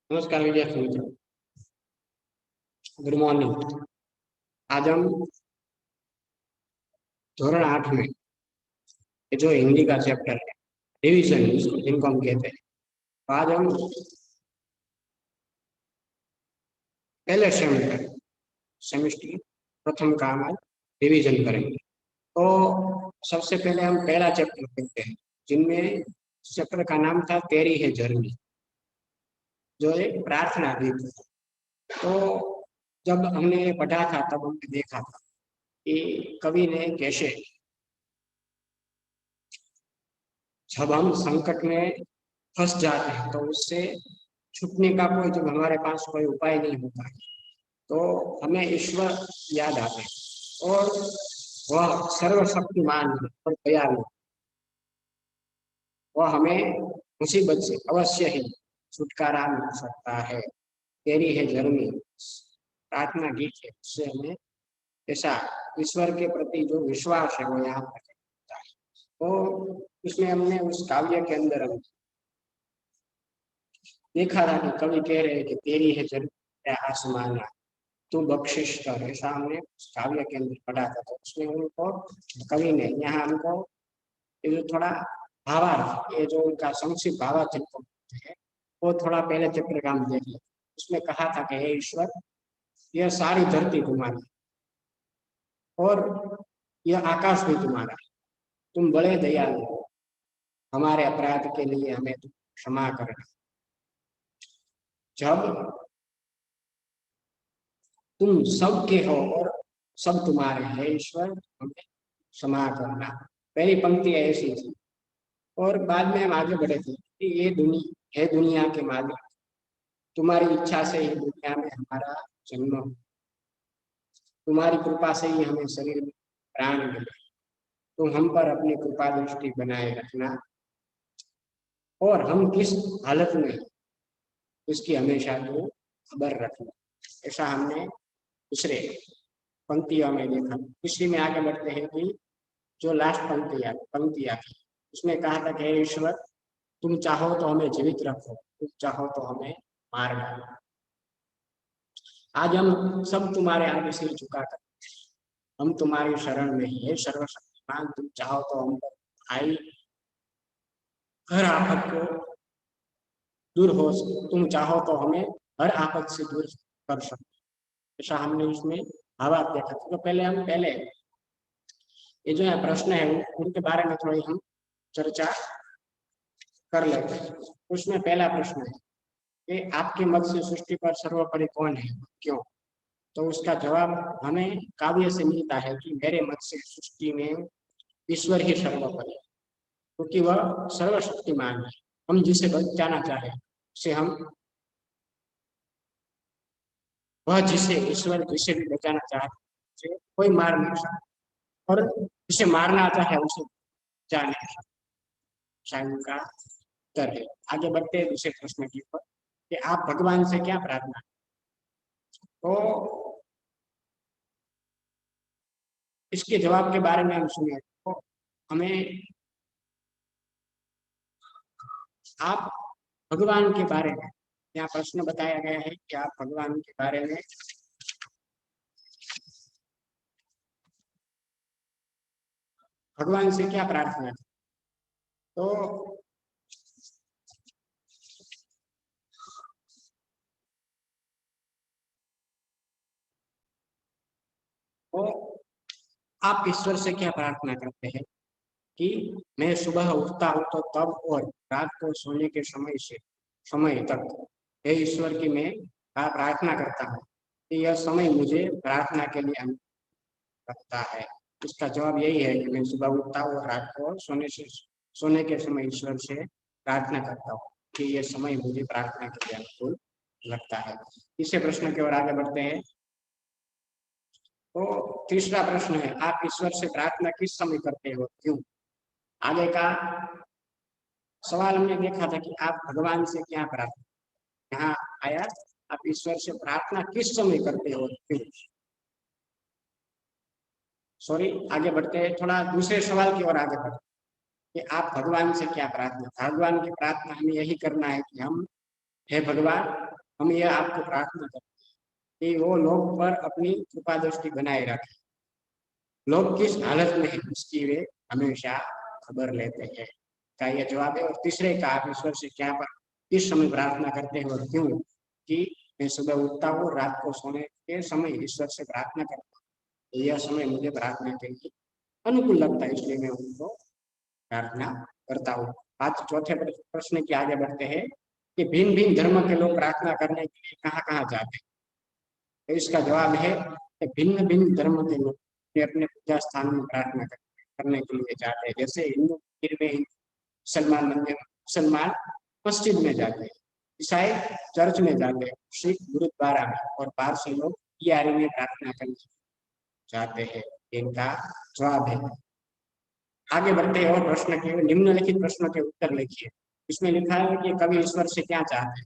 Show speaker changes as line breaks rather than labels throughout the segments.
नमस्कार विद्यार्थी मित्रों, गुड मॉर्निंग। आज हम धोरण 8 में ये जो हिंदी का चैप्टर है रिवीजन जिनको हम कहते हैं, तो आज हम पहले सेमेस्टर प्रथम का हम रिवीजन करेंगे। तो सबसे पहले हम पहला चैप्टर पढ़ते हैं, जिनमें चैप्टर का नाम था तेरी है जर्नी, जो एक प्रार्थना गीत था। तो जब हमने ये पढ़ा था तब हमने देखा था कि कवि ने कैसे, जब हम संकट में फंस जाते हैं तो उससे छूटने का कोई, जब हमारे पास कोई उपाय नहीं होता है तो हमें ईश्वर याद आते हैं और वह सर्वशक्तिमान है और दयालु। वह हमें मुसीबत से अवश्य ही छुटकारा मिल सकता है। तेरी है जर्नी प्रार्थना गीत है, उससे हमें ऐसा ईश्वर के प्रति जो विश्वास है वो यहाँ पर होता है। तो इसमें हमने उस काव्य के अंदर हम देखा था कि कवि कह रहे हैं कि तेरी है जर्नी आसमाना, तू बख्शिश कर, ऐसा हमने उस काव्य के अंदर पढ़ा था। तो उसमें उनको कवि ने यहाँ हमको ये जो थोड़ा भावार्थ, ये जो उनका संक्षिप्त भावार्थ जिनको है वो थोड़ा पहले चैप्टर का हम देख लें। उसमें कहा था कि हे ईश्वर, यह सारी धरती तुम्हारी और यह आकाश भी तुम्हारा, तुम बड़े दयालु हो, हमारे अपराध के लिए हमें तुम क्षमा करना। जब तुम सबके हो और सब तुम्हारे हैं ईश्वर, हमें क्षमा करना। पहली पंक्ति ऐसी थी और बाद में हम आगे बढ़े थे कि ये दुनिया है, दुनिया के मालिक, तुम्हारी इच्छा से ही दुनिया में हमारा जन्म हो, तुम्हारी कृपा से ही हमें शरीर में प्राण मिले। तुम हम पर अपनी कृपा दृष्टि बनाए रखना और हम किस हालत में उसकी हमेशा तो खबर रखना। ऐसा हमने दूसरे पंक्तियों में देखा। तीसरी में आगे बढ़ते हैं कि जो लास्ट पंक्तियां थी उसमें कहा था कि हे ईश्वर, तुम चाहो तो हमें जीवित रखो, तुम चाहो तो हमें मार डालो। आज हम सब तुम्हारे आगे सिर झुका कर, हम तुम्हारी शरण में ही है सर्वशक्तिमान। तुम चाहो तो हम पर आई हर आफत को दूर हो, तुम चाहो तो हमें हर आफत से दूर कर सकते। ऐसा हमने उसमें भावार्थ देखा था। तो पहले ये जो है प्रश्न है उनके बारे में थोड़ी हम चर्चा कर लेते हैं। उसमें पहला प्रश्न है कि आपके मत से सृष्टि पर सर्वोपरि कौन है, क्यों? तो उसका जवाब हमें काव्य से मिलता है कि मेरे मत से सृष्टि में ईश्वर ही सर्वोपरि है, क्योंकि वह सर्वशक्तिमान है। हम जिसे बचाना चाहे उसे हम, वह जिसे ईश्वर जिसे भी बचाना चाहे उसे कोई मार नहीं सकता और जिसे मारना चाहे उसे बचा नहीं सकता। शायद का उत्तर है। आगे बढ़ते हैं दूसरे प्रश्न की ओर कि आप भगवान से क्या प्रार्थना। तो इसके जवाब के बारे में हम सुने तो हमें, आप भगवान के बारे में, यहाँ प्रश्न बताया गया है कि आप भगवान के बारे में भगवान से क्या प्रार्थना करें। तो आप ईश्वर से क्या प्रार्थना करते हैं कि मैं सुबह उठता हूँ तो तब और रात को सोने के समय तक हे ईश्वर की मैं प्रार्थना करता हूँ कि यह समय मुझे प्रार्थना के लिए रखता है। इसका जवाब यही है कि मैं सुबह उठता हूँ और रात को सोने के समय ईश्वर से प्रार्थना करता हूँ कि यह समय मुझे प्रार्थना के लिए अनुकूल लगता है। तीसरे प्रश्न की ओर आगे बढ़ते हैं। तो तीसरा प्रश्न है, आप ईश्वर से प्रार्थना किस समय करते हो, क्यों? आगे का सवाल हमने देखा था कि आप भगवान से क्या प्रार्थना, यहाँ आया आप ईश्वर से प्रार्थना किस समय करते हो, क्यों? सॉरी, आगे बढ़ते हैं, थोड़ा दूसरे सवाल की ओर आगे बढ़ते कि आप भगवान से क्या प्रार्थना। भगवान की प्रार्थना हमें यही करना है कि हम, हे भगवान, हम यह आपको प्रार्थना करते हैं कि वो लोग पर अपनी कृपा दृष्टि बनाए रखें। लोग किस हालत में है उसकी वे हमेशा खबर लेते हैं, का यह जवाब है। और तीसरे का, आप ईश्वर से क्या पर किस समय प्रार्थना करते हैं और क्यों? कि मैं सुबह उठता हूँ, रात को सोने के समय ईश्वर से प्रार्थना करता हूँ, यह समय मुझे प्रार्थना के लिए अनुकूल लगता है, इसलिए मैं उनको प्रार्थना करता हूँ। आज चौथे प्रश्न के आगे बढ़ते हैं कि भिन्न भिन्न धर्म के लोग प्रार्थना करने के लिए कहाँ कहाँ जाते हैं। तो इसका जवाब है कि भिन्न भिन्न धर्म के लोग अपने अपने पूजा स्थान में प्रार्थना करने के लिए जाते हैं। जैसे हिंदू मंदिर में मुसलमान मंदिर, मुसलमान मस्जिद में जाते हैं, ईसाई चर्च में जाते हैं, सिख गुरुद्वारा में, और बाहर से लोग यारी में प्रार्थना करने जाते हैं। इनका जवाब है। आगे बढ़ते हैं और प्रश्न के निम्नलिखित प्रश्नों के उत्तर लिखिए। इसमें लिखा है कि कवि ईश्वर से क्या चाहते हैं।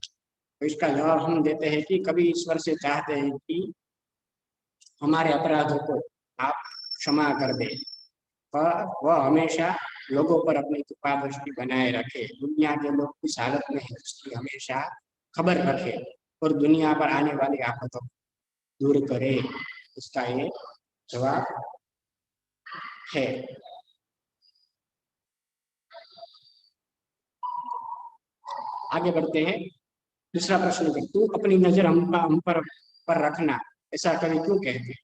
तो इसका जवाब हम देते हैं कि कवि ईश्वर से चाहते हैं कि हमारे अपराधों को आप क्षमा कर दे, वह हमेशा लोगों पर अपनी कृपा दृष्टि बनाए रखे, दुनिया के लोग किस हालत में है उसकी हमेशा खबर रखे, और दुनिया पर आने वाली आफतों को दूर करे। इसका ये जवाब है। आगे बढ़ते हैं। दूसरा प्रश्न है, तू अपनी नजर हम पर रखना, ऐसा कवि क्यों कहते हैं?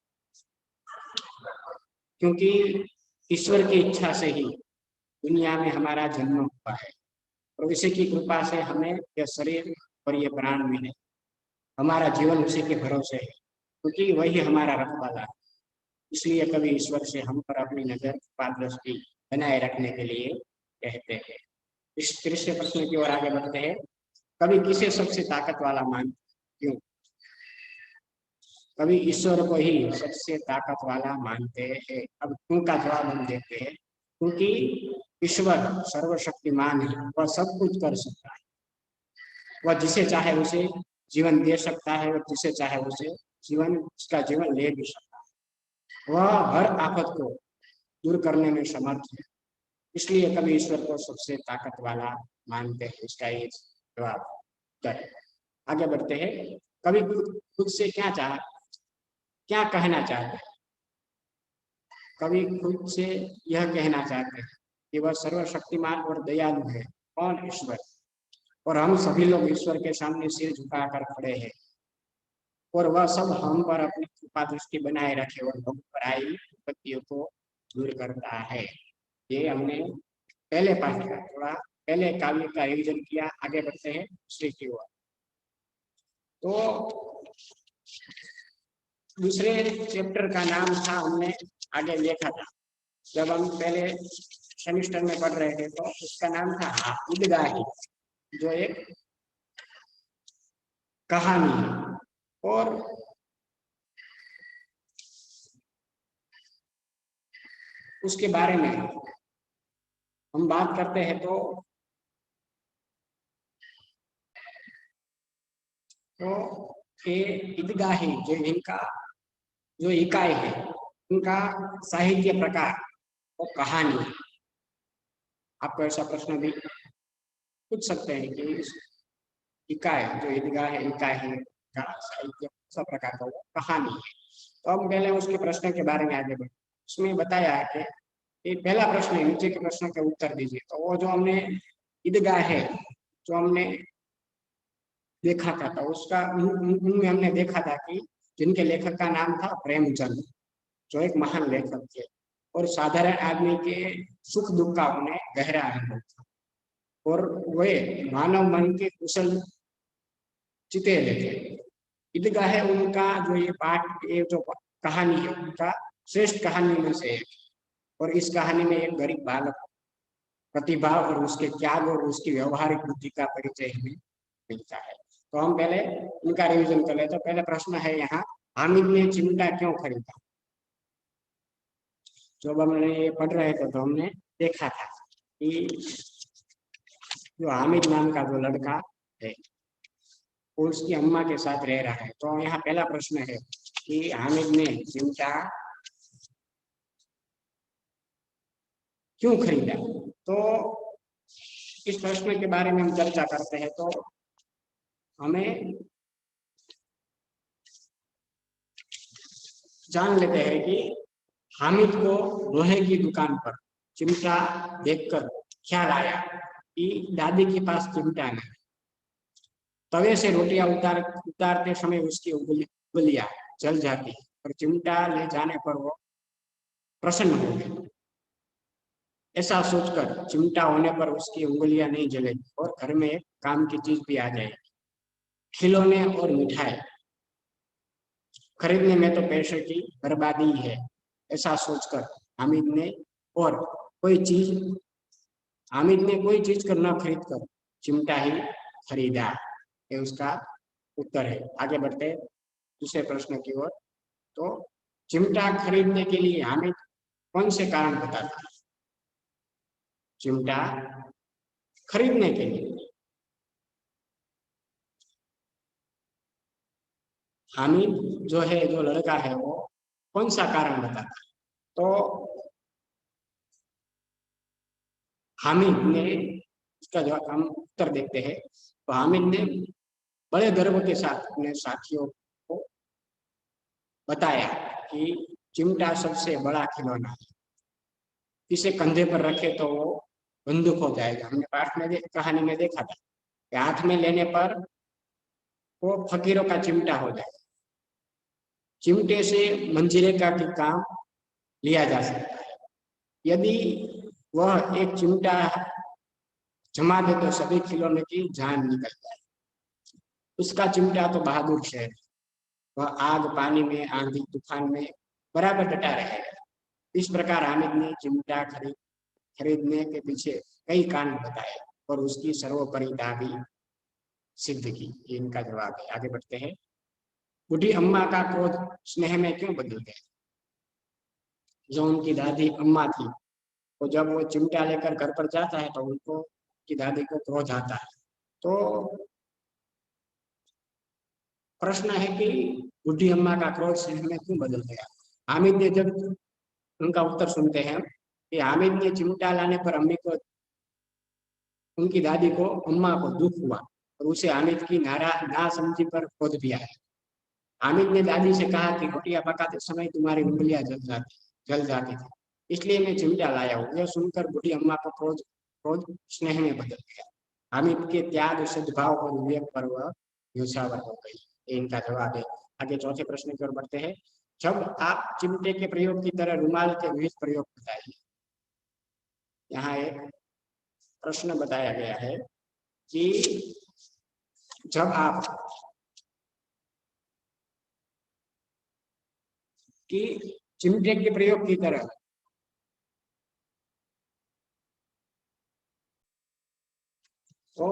क्योंकि ईश्वर की इच्छा से ही दुनिया में हमारा जन्म हुआ है, और उसी की कृपा से हमें यह शरीर और ये प्राण मिले। हमारा जीवन उसी के भरोसे है, क्योंकि वही हमारा रखवाला है। इसलिए कभी ईश्वर से हम पर अपनी नजर कृपा दृष्टि बनाए रखने के लिए कहते हैं। इस तीसरे प्रश्न की ओर आगे बढ़ते हैं। कभी किसे सबसे ताकत वाला मानते? क्यों? कभी ईश्वर को ही सबसे ताकत वाला मानते हैं। अब क्यों का जवाब हम देते हैं। क्योंकि ईश्वर सर्वशक्तिमान है, वह सब कुछ कर सकता है। वह जिसे चाहे उसे जीवन दे सकता है, और जिसे चाहे उसे उसका जीवन ले भी सकता है। वह हर आफत को दूर करने में समर्थ है। इसलिए कभी ईश्वर को सबसे ताकत वाला मानते हैं। इसका ये जवाब है। आगे बढ़ते हैं। कभी खुद से क्या कहना चाहते हैं। कभी खुद से यह कहना चाहते हैं कि वह सर्वशक्तिमान और दयालु है। कौन? ईश्वर। और हम सभी लोग ईश्वर के सामने सिर झुकाकर खड़े हैं, और वह सब हम पर अपनी कृपा दृष्टि बनाए रखे और हम पर आई विपत्तियों को दूर करता है। ये हमने पहले पाठ किया, थोड़ा पहले काव्य का रिविजन किया। आगे बढ़ते हैं दूसरे की ओर। तो दूसरे चैप्टर का नाम था, हमने आगे लिखा था जब हम पहले सेमिस्टर में पढ़ रहे थे, तो उसका नाम था ईदगाही, जो एक कहानी है। और उसके बारे में हम बात करते हैं तो ये ईदगाही जो इनका जो इकाई है, उनका साहित्य प्रकार और कहानी है। आपको ऐसा प्रश्न भी पूछ सकते हैं कि इकाई जो ईदगाह है, इकाई का साहित्य सब प्रकार का वो कहानी है। तो हम पहले उसके प्रश्न के बारे में आगे बढ़े। उसमें बताया है कि ये पहला प्रश्न है, नीचे के प्रश्न के उत्तर दीजिए। तो वो जो हमने ईदगाह है, जो हमने देखा था, तो उसका उनमें हमने देखा था कि जिनके लेखक का नाम था प्रेमचंद, जो एक महान लेखक थे, और साधारण आदमी के सुख दुख का उन्हें गहरा अनुभव था, और वे मानव मन के कुशल चितेरे थे। ईदगाह है उनका जो ये पाठ, ये जो कहानी है, उनका श्रेष्ठ कहानी में से एक। और इस कहानी में एक गरीब बालक प्रतिभा और उसके त्याग और उसकी व्यवहारिक बुद्धि का परिचय हमें मिलता है। तो हम पहले इनका रिवीजन कर लेते हैं। पहला प्रश्न है यहाँ, हामिद ने चिमटा क्यों खरीदा? जब हमने ये पढ़ रहे थे तो हमने देखा था कि जो हामिद नाम का जो लड़का है, वो उसकी अम्मा के साथ रह रहा है। तो यहाँ पहला प्रश्न है कि हामिद ने चिमटा क्यों खरीदा? तो इस प्रश्न के बारे में हम चर्चा करते हैं। तो हमें जान लेते हैं कि हामिद को लोहे की दुकान पर चिमटा देखकर ख्याल आया कि दादी के पास चिमटा नहीं। तवे से रोटियां उतारते समय उसकी उंगलियां जल जाती और चिमटा ले जाने पर वो प्रसन्न हो गई। ऐसा सोचकर चिमटा होने पर उसकी उंगलियां नहीं जलेगी और घर में एक काम की चीज भी आ जाएगी, खिलौने और मिठाई। खरीदने में तो पैसे की बर्बादी है, ऐसा सोचकर हामिद ने और कोई चीज हामिद ने कोई चीज कर न खरीद कर चिमटा ही खरीदा। ये उसका उत्तर है। आगे बढ़ते हैं दूसरे प्रश्न की ओर। तो चिमटा खरीदने के लिए हामिद कौन से कारण बताता है? चिमटा खरीदने के लिए हामिद जो है, जो लड़का है, वो कौन सा कारण बताता है? तो हामिद ने, इसका जवाब हम उत्तर देखते हैं। तो हामिद ने बड़े गर्व के साथ अपने साथियों को बताया कि चिमटा सबसे बड़ा खिलौना है, इसे कंधे पर रखे तो वो बंदूक हो जाएगा। हमने पाठ में कहानी में देखा था कि हाथ में लेने पर वो फकीरों का चिमटा हो जाएगा। चिमटे से मंजीरे का भी काम लिया जा सकता है। यदि वह एक चिमटा जमा दे तो सभी खिलौने की जान निकल जाए। उसका चिमटा तो बहादुर शेर, वह आग पानी में आंधी तूफान में बराबर डटा रहेगा। इस प्रकार हामिद ने चिमटा खरीदने के पीछे कई कारण बताए और उसकी सर्वोपरिता भी सिद्ध की। ये इनका जवाब है। आगे बढ़ते हैं। बूढ़ी अम्मा का क्रोध स्नेह में क्यों बदल गया? जो उनकी दादी अम्मा थी, तो जब वो चिमटा लेकर घर पर जाता है तो उनको की दादी को क्रोध आता है। तो प्रश्न है कि बूढ़ी अम्मा का क्रोध स्नेह में क्यों बदल गया? हामिद ने जब उनका उत्तर सुनते हैं कि हामिद ने चिमटा लाने पर अम्मी को, उनकी दादी को, अम्मा को दुख हुआ और उसे हामिद की ना समझी पर क्रोध भी आया। हामिद ने दादी से कहा कि रोटियां पकाते समय तुम्हारी उंगलियां जल जाती थी, इसलिए मैं चिमटा लाया हूँ। यह सुनकर बूढ़ी अम्मा को क्रोध क्रोध स्नेह में बदल गया। हामिद के त्याग, सद्भाव और विवेक पर वह न्यौछावर हो गई। ये इनका जवाब है। आगे चौथे प्रश्न की ओर बढ़ते हैं। जब आप चिमटे के प्रयोग की तरह रुमाल के विविध प्रयोग बताइए। यहाँ एक प्रश्न बताया गया है कि जब आप कि चिमटे के प्रयोग की तरह तो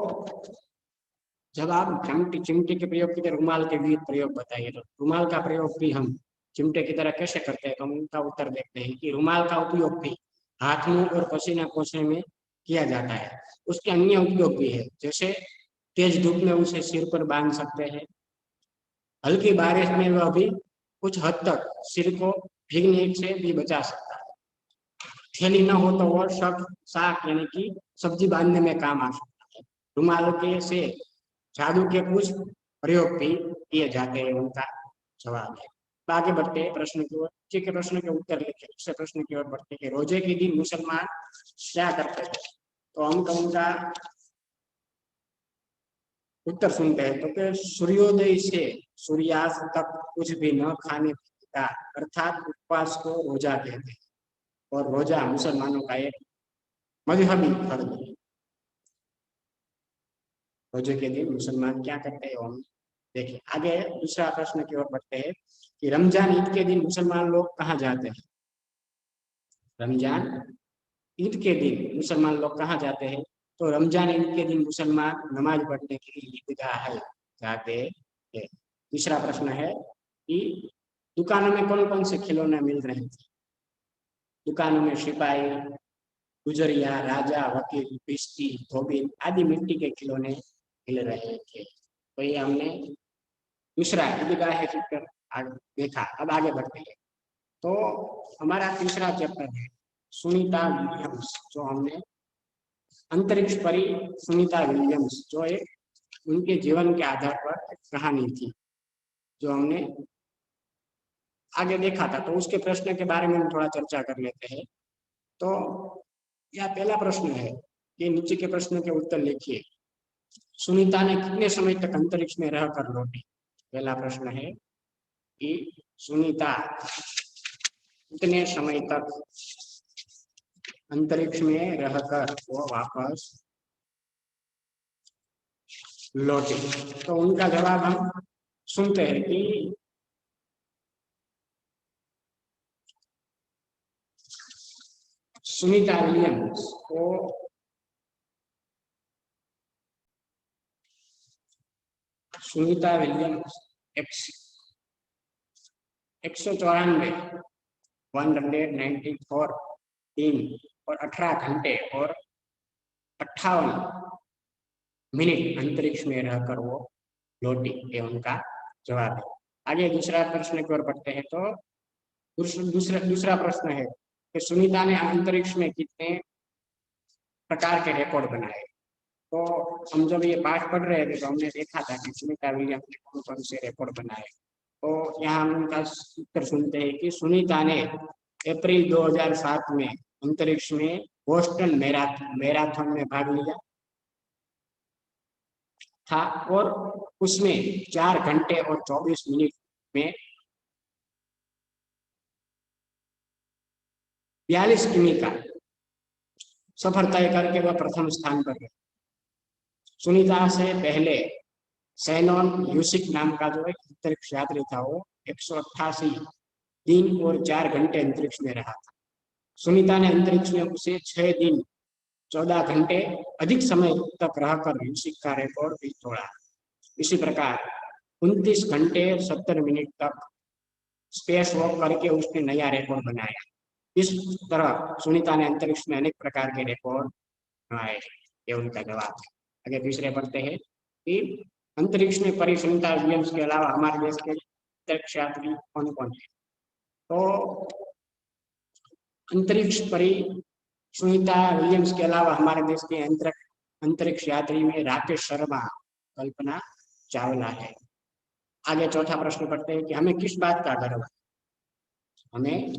जब आप चिमटे के प्रयोग की तरह रुमाल के विविध प्रयोग बताइए, तो रुमाल का प्रयोग भी हम चिमटे की तरह कैसे करते हैं? तो हम उनका उत्तर देखते हैं कि रुमाल का उपयोग भी हाथ, मुंह और पसीना पोंछने में किया जाता है। उसके अन्य उपयोग भी है, जैसे तेज धूप में उसे सिर पर बांध सकते हैं। हल्की बारिश में वह भी कुछ हद तक सिर को भीगने से भी बचा सकता है। थैली न हो तो वह साग यानी कि सब्जी बांधने में काम आ सकता है। रुमाल के से जादू के कुछ प्रयोग भी किए जाते हैं, उनका जवाब है। आगे बढ़ते हैं प्रश्न की ओर। ठीक है, प्रश्न के उत्तर लिखे। दूसरे प्रश्न की ओर बढ़ते हैं। रोजे के दिन मुसलमान क्या करते हैं? तो हम उनका उत्तर सुनते हैं। तो कि सूर्योदय से सूर्यास्त तक कुछ भी न खाने का, अर्थात उपवास को रोजा कहते हैं। और रोजा मुसलमानों का एक मजहबी फर्ज है। रोजे के दिन मुसलमान क्या करते हैं हम देखिए। आगे दूसरा प्रश्न की ओर बढ़ते हैं कि रमजान ईद के दिन मुसलमान लोग कहाँ जाते हैं? रमजान ईद के दिन मुसलमान लोग कहाँ जाते हैं? तो रमजान ईद के दिन मुसलमान नमाज पढ़ने के लिए ईदगाह जाते हैं। तीसरा प्रश्न है कि दुकानों में कौन कौन से खिलौने मिल रहे थे? दुकानों में सिपाही, गुजरिया, राजा, वकील, बिस्ती, धोबी आदि मिट्टी के खिलौने मिल रहे थे। तो ये हमने दूसरा ईदगाह फिक्र देखा। अब आगे बढ़ते हैं। तो हमारा तीसरा चैप्टर है सुनीता विलियम्स, जो हमने अंतरिक्ष परी सुनीता विलियम्स, जो एक उनके जीवन के आधार पर एक कहानी थी, जो हमने आगे देखा था, तो उसके प्रश्न के बारे में हम थोड़ा चर्चा कर लेते हैं। तो यह पहला प्रश्न है कि नीचे के प्रश्न के उत्तर लिखिए। सुनीता ने कितने समय तक अंतरिक्ष में रहकर लौटी? पहला प्रश्न है कि सुनीता कितने समय तक अंतरिक्ष में रहकर वो वापस लौटी। तो उनका जवाब हम सुनते हैं कि सुनीता विलियम्स को सुनीता विलियम्स 194 194 दिन और 18 घंटे और 58 मिनट अंतरिक्ष में रहकर वो लौटी, ये उनका जवाब है। आगे दूसरा प्रश्न की ओर बढ़ते हैं। तो दूसरा प्रश्न है कि सुनीता ने अंतरिक्ष में कितने प्रकार के रिकॉर्ड बनाए? तो हम जब ये पाठ पढ़ रहे थे तो हमने देखा था कि सुनीता विलियम्स ने कौन कौन से रिकॉर्ड बनाए। तो यहाँ हम उनका उत्तर सुनते हैं कि सुनीता ने अप्रैल 2007 में अंतरिक्ष में बोस्टन मैराथन में भाग लिया था और उसमें 4 घंटे और 24 मिनट में 42 किमी का सफर तय करके वह प्रथम स्थान पर गए। सुनीता से पहले सैनोन यूसिक नाम का जो एक अंतरिक्ष यात्री था, वो 188 दिन और 4 घंटे अंतरिक्ष में रहा था। सुनीता ने अंतरिक्ष में उसे 6 दिन 14 घंटे अधिक समय तक रहकर यूसिक का रिकॉर्ड भी तोड़ा। इसी प्रकार 29 घंटे 70 मिनट तक स्पेस वॉक करके उसने नया रिकॉर्ड बनाया। इस तरह सुनीता ने अंतरिक्ष में अनेक प्रकार के रिकॉर्ड बनाए। ये उनका जवाब है। आगे तीसरे पढ़ते हैं कि अंतरिक्ष में परी सुनीता विलियम्स के अलावा हमारे देश के अंतरिक्ष यात्री कौन कौन है? तो अंतरिक्ष परी सुनीता विलियम्स के अलावा हमारे देश के अंतरिक्ष यात्री में राकेश शर्मा, कल्पना चावला है। आगे चौथा प्रश्न पढ़ते हैं कि हमें किस बात का गर्व है? हमें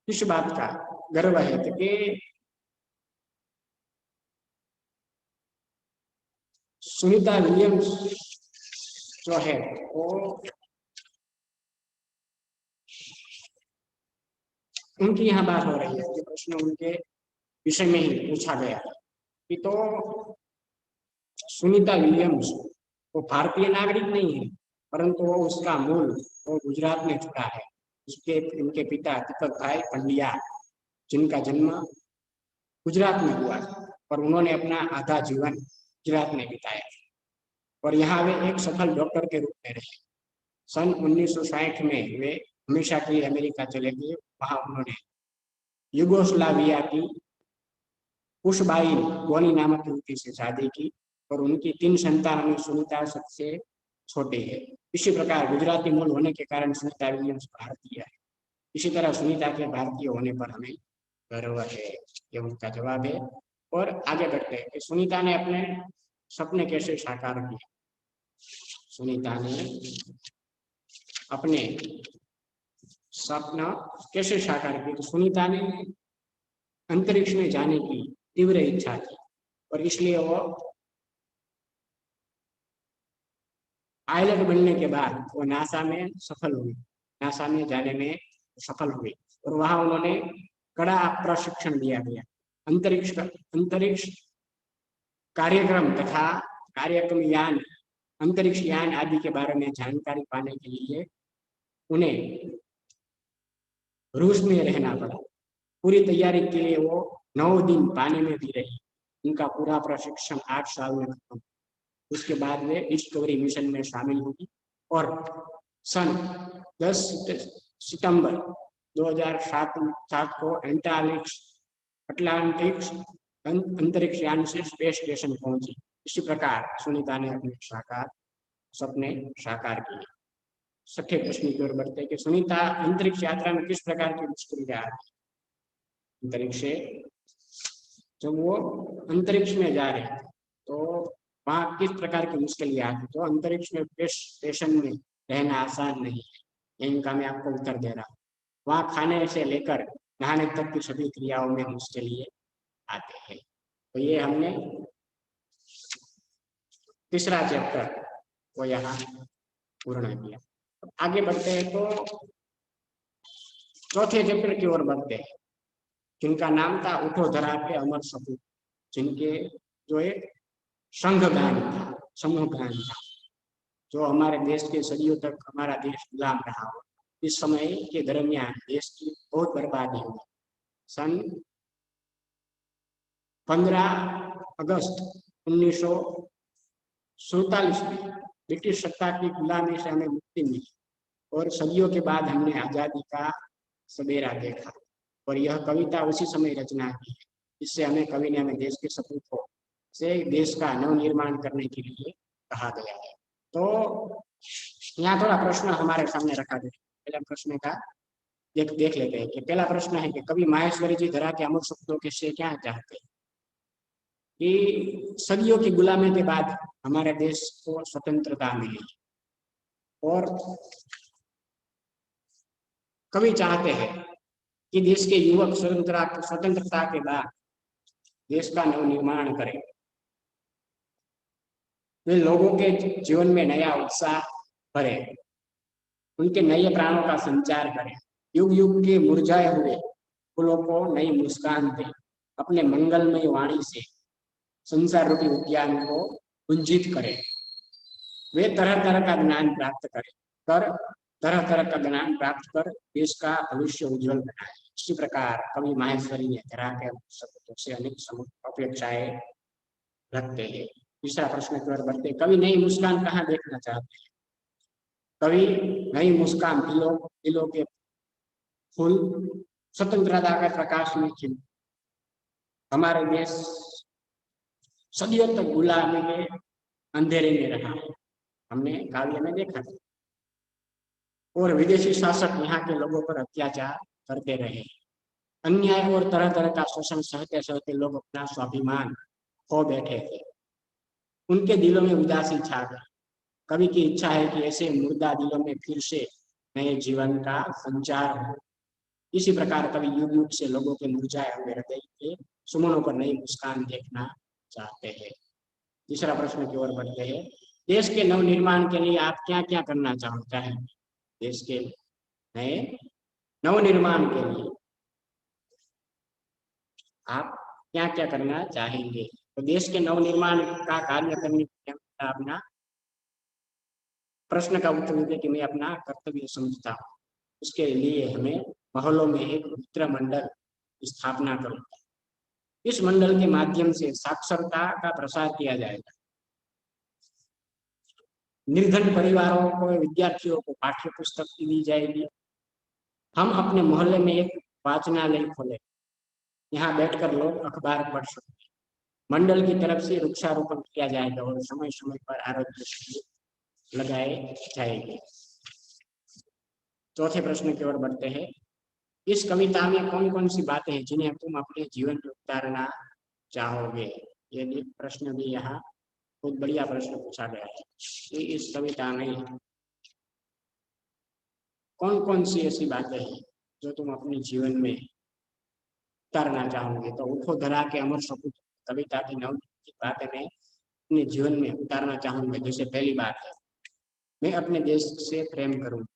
किस बात का गर्व है? तो कि सुनीता विलियम्स जो है वो उनकी यहाँ बात हो रही है। ये प्रश्न उनके विषय में ही पूछा गया कि तो सुनीता विलियम्स वो भारतीय नागरिक नहीं है, परंतु वो उसका मूल वो गुजरात में जुड़ा है। उसके इनके पिता दीपक भाई पंड्या, जिनका जन्म गुजरात में हुआ और उन्होंने अपना आधा जीवन गुजरात में बिताया और यहाँ वे एक सफल डॉक्टर के रूप में रहे। सन 1960 में वे हमेशा के लिए अमेरिका चले गए। वहां उन्होंने युगोस्लाविया की कुशबाई गोनी नामक युवती से शादी की और उनकी 3 संतानों में सुनीता सबसे छोटी है। इसी प्रकार गुजराती मूल होने के कारण सुनीता विलियम्स भारतीय है। इसी तरह सुनीता के भारतीय होने पर हमें गर्व है, ये उनका जवाब है। और आगे बढ़ते हैं कि सुनीता ने अपने सपने कैसे साकार किए? सुनीता ने अपने सपना कैसे साकार किए? तो सुनीता ने अंतरिक्ष में जाने की तीव्र इच्छा थी और इसलिए वो पायलट बनने के बाद वो नासा में सफल हुई, नासा में जाने में सफल हुई और वहां उन्होंने कड़ा प्रशिक्षण दिया गया। अंतरिक्ष कार्यक्रम तथा कार्यक्रम यान अंतरिक्ष यान आदि के बारे में जानकारी पाने के लिए उन्हें रूस में रहना पड़ा। पूरी तैयारी के लिए वो 9 दिन पानी में भी रही। उनका पूरा प्रशिक्षण 8 साल में खत्म। उसके बाद वे डिस्कवरी मिशन में शामिल हुई और सन 10 सितंबर 2007 को अटलांटिक्स अंतरिक्ष यान से स्पेस स्टेशन पहुंची। इसी प्रकार सुनीता ने अपने सपने साकार किए। छठे प्रश्न की ओर बढ़ते हैं कि सुनीता अंतरिक्ष यात्रा में किस प्रकार की मुश्किलें आ रही? अंतरिक्ष जब वो अंतरिक्ष में जा रहे थे तो वहाँ किस प्रकार की मुश्किलें आती। तो अंतरिक्ष में स्टेशन में रहना आसान नहीं है, इनका मैं आपको उत्तर दे रहा हूँ। वहाँ खाने से लेकर नहाने तक की सभी क्रियाओं में मुश्किलें आते हैं। तो ये हमने तीसरा चैप्टर वो यहाँ पूर्ण किया। आगे बढ़ते हैं तो चौथे चैप्टर की ओर बढ़ते हैं, जिनका नाम था उठो धरा के अमर सपूत, जिनके जो एक संघ गान था, समूह गान था, जो हमारे देश के सदियों तक हमारा देश गुलाम रहा हो। इस समय के दरमियान देश की बहुत बर्बादी हुई। सन 15 अगस्त 1947 में ब्रिटिश सत्ता की गुलामी से हमें मुक्ति मिली और सदियों के बाद हमने आजादी का सवेरा देखा। और यह कविता उसी समय रचना की है, इससे हमें कवि ने हमें देश के सपूतों से देश का नवनिर्माण करने के लिए कहा गया है। तो यहाँ थोड़ा प्रश्न हमारे सामने रखा गया है। पहले प्रश्न का देख लेते हैं कि पहला प्रश्न है कि कवि माहेश्वरी जी धरा के अमर सपूतों के से क्या चाहते हैं कि सदियों की गुलामी के बाद हमारे देश को स्वतंत्रता मिली और कवि चाहते हैं कि देश के युवक स्वतंत्रता के बाद देश का नवनिर्माण करें, वे लोगों के जीवन में नया उत्साह भरे, उनके नए प्राणों का संचार करें, युग युग के मुरझाए हुए फूलों को नई मुस्कान दें, अपने मंगलमय वाणी से संसार रूपी उद्यान को कुंजित करें। वे तरह तरह का ज्ञान प्राप्त करें तरह तरह का ज्ञान प्राप्त कर देश का भविष्य उज्जवल बनाए। इसी प्रकार कवि माहेश्वरी ने धरा के शब्दों से अनेक अपेक्षाएं रखते हैं। तीसरा प्रश्न की ओर बढ़ते, कवि नई मुस्कान कहाँ देखना चाहते हैं? कवि नई मुस्कान दिलों के फूल स्वतंत्रता के प्रकाश में खिल। हमारे देश सदियों तक गुलामी के अंधेरे में रहा, हमने काव्य में देखा था, और विदेशी शासक यहाँ के लोगों पर अत्याचार करते रहे। अन्याय और तरह तरह का शोषण सहते सहते लोग अपना स्वाभिमान खो बैठे थे। उनके दिलों में उदासी छा गई। कवि की इच्छा है कि ऐसे मुर्दा दिलों में फिर से नए जीवन का संचार हो। इसी प्रकार कवि युग युग से लोगों के मुरझाए हुए हृदय के सुमनों पर नई मुस्कान देखना चाहते हैं। तीसरा प्रश्न की ओर बढ़ते हैं, देश के नवनिर्माण के लिए आप क्या क्या करना चाहते हैं? देश के नए नवनिर्माण के लिए आप क्या क्या करना चाहेंगे? तो देश के नवनिर्माण का कार्य करने के लिए अपना प्रश्न का उत्तर देते कि मैं अपना कर्तव्य समझता हूँ। उसके लिए हमें मोहल्लों में एक मित्र मंडल स्थापना करूंगा। इस मंडल के माध्यम से साक्षरता का प्रसार किया जाएगा। निर्धन परिवारों को, विद्यार्थियों को पाठ्य पुस्तक दी जाएगी। हम अपने मोहल्ले में एक वाचनालय खोले, यहाँ बैठकर लोग अखबार पढ़ सकते। मंडल की तरफ से वृक्षारोपण किया जाएगा और समय समय पर आरोग्य शिविर लगाए जाएंगे। चौथे प्रश्न की ओर बढ़ते हैं, इस कविता में कौन कौन सी बातें हैं जिन्हें तुम अपने जीवन में उतारना चाहोगे? ये प्रश्न भी यहाँ बहुत बढ़िया प्रश्न पूछा गया है कि इस कविता में कौन कौन सी ऐसी बातें हैं जो तुम अपने जीवन में उतारना चाहोगे? तो उठो धरा के अमर सपूत कविता की नौ बातें मैं अपने जीवन में उतारना चाहूंगा। जैसे पहली बात है, मैं अपने देश से प्रेम करूंगा।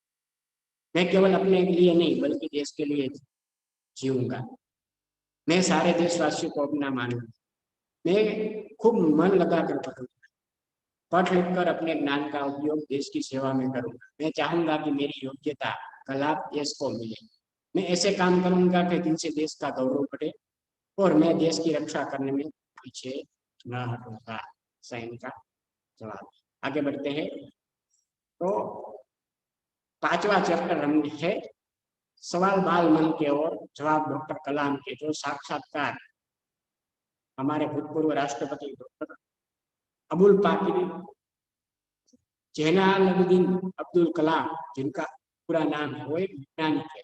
मैं केवल अपने लिए नहीं बल्कि देश के लिए जीऊंगा। मैं सारे देशवासियों को अपना मानूंगा। मैं खूब मन लगाकर पढ़ूंगा। पढ़ लिख कर अपने ज्ञान का उपयोग देश की सेवा में करूंगा। मैं चाहूंगा कि मेरी योग्यता का लाभ देश को मिले। मैं ऐसे काम करूंगा कि जिनसे देश का गौरव बढ़े और मैं देश की रक्षा करने में पीछे न हटूंगा। सैन का जवाब। आगे बढ़ते हैं तो पांचवा चैप्टर हम है सवाल बाल मन के और जवाब डॉक्टर कलाम के, जो साक्षात्कार हमारे भूतपूर्व राष्ट्रपति डॉक्टर अबुल पाकिर जैनुलब्दीन अब्दुल कलाम, जिनका पूरा नाम है, वो एक वैज्ञानिक है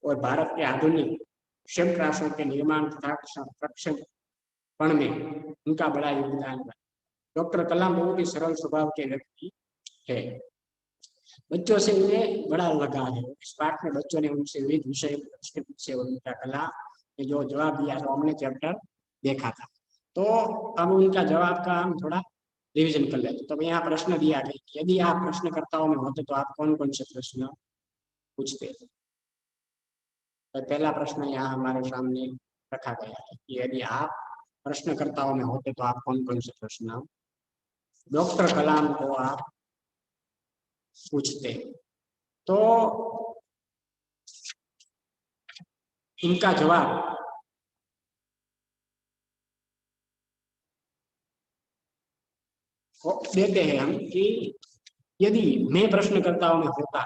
और भारत के आधुनिक संयुक्त राष्ट्रों के निर्माण तथा संरक्षण में उनका बड़ा योगदान है। डॉक्टर कलाम बहुत ही सरल स्वभाव के व्यक्ति है। बच्चों से उन्हें बड़ा लगाव है। इस पाठ में बच्चों ने उनसे विविध विषय प्रश्न पूछे और उनका कला ने जो जवाब दिया तो हमने चैप्टर देखा था। तो अब उनका जवाब का हम थोड़ा रिवीजन कर लेते। तो यहाँ प्रश्न दिया गया कि यदि आप प्रश्नकर्ताओं में होते तो आप कौन कौन से प्रश्न पूछते। तो पहला प्रश्न यहाँ हमारे सामने रखा गया है कि यदि आप प्रश्नकर्ताओं में होते तो आप कौन कौन से प्रश्न डॉक्टर कलाम को आप पूछते। तो इनका जवाब देते हैं हम कि यदि मैं प्रश्नकर्ताओं में होता